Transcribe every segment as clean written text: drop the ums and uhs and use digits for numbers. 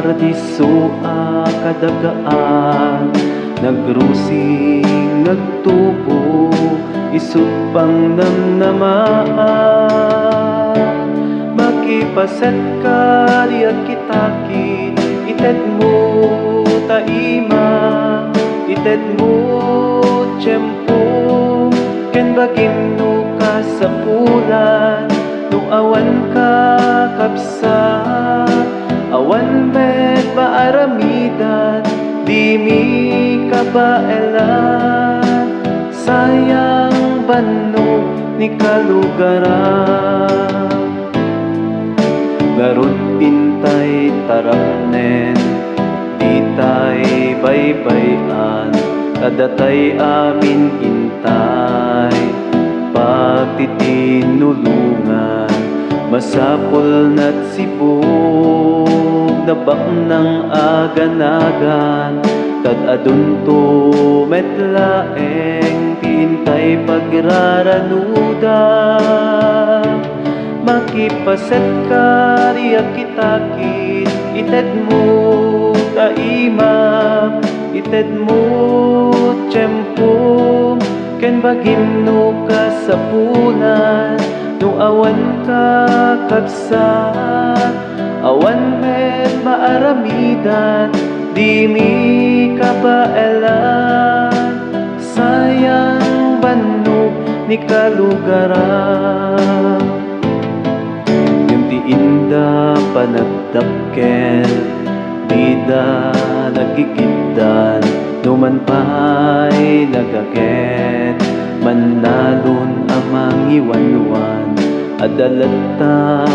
paradiso a kadagaan, nagrusing nagtubo isut pang namnamaan. Makipaset ka diyak kitaki, ited mo taima, ited mo tiyempo, ken bagim no ka sa pulan, no awan ka kapsa, awan met maaramidan, di mi kabaelan, sayang banno ni kalugaran. Garut pintay tarapnen, di tay baybayan, kadatay amin intay, pagtitinulungan, masapol na't sibog, nabak ng aganagan, kad adunto metlaeng, tintay pagraranudan. Makipaset ka diyak kitakit, ited mo taima, ited mo tiyempo, ken bagim no ka sa punan, no awan ka kapsa, awan met maaramidan, di mi kabaelan, sayang banno ni kalugaran. Inda panagdapken, di da nagigitan, numan pa'y nagaget, manalon amang iwanwan, adalata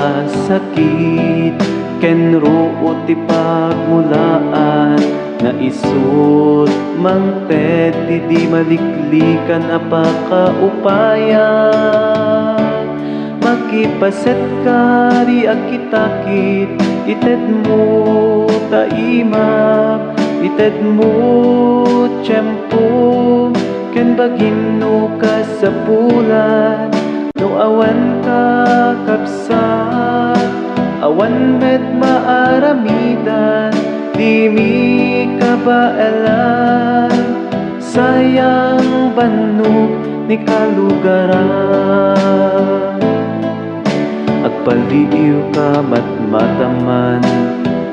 sakit, ken ruot ipagmulaan, na isut mangted, di maliklikan apakaupayan. Makipaset ka diyak kitakit, ited mo taima, ited mo tiyempo, ken bagim no ka sa pulan, no awan ka kapsat, awan met maaramidan, di mi kabaelan, sayang banno ni kalugaran. Agpaliw ka matmataman,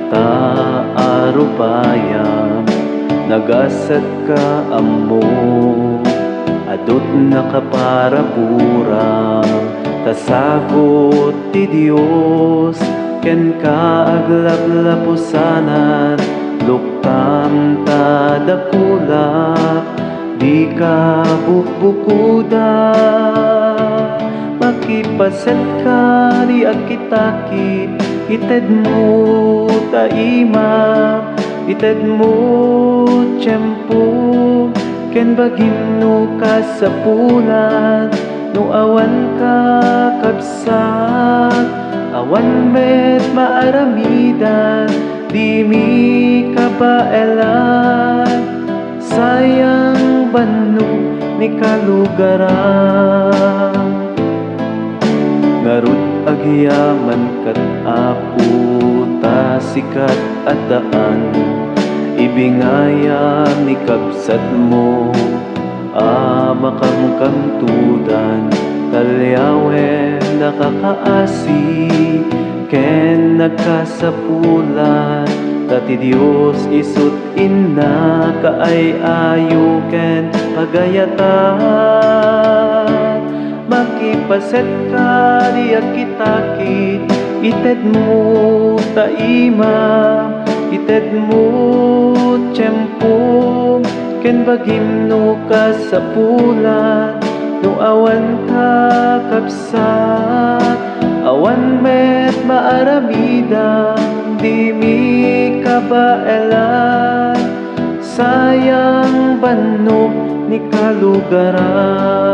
taarupayam, nagasat ka amo, adot nakaparaburam, tasagot ti Dios, ken ka aglaplapusanan, luktam tadakulak, di ka bukbukudan. Makipaset ka diyak kitakit, ited mo taima, ited mo tiyempo, ken bagim no ka sa pulan, no awan ka kapsat, awan met maaramidan, di mi kabaelan, sayang banno ni kalugaran. Ngarut agyaman kat apo, tasikat at daan, ibingayam ni kapsat mo, makamkamtudan, talyawen nakakaasi, ken nagkasapulan, tati Dios isut inna kaay-ayo ken pagayatan. Makipaset ka diyak kitakit, ited mo taima, ited mo tiyempo, ken bagim no ka sa pulan, no awan ka kapsat, awan met maaramidan, di mi kabaelan, sayang banno ni kalugaran.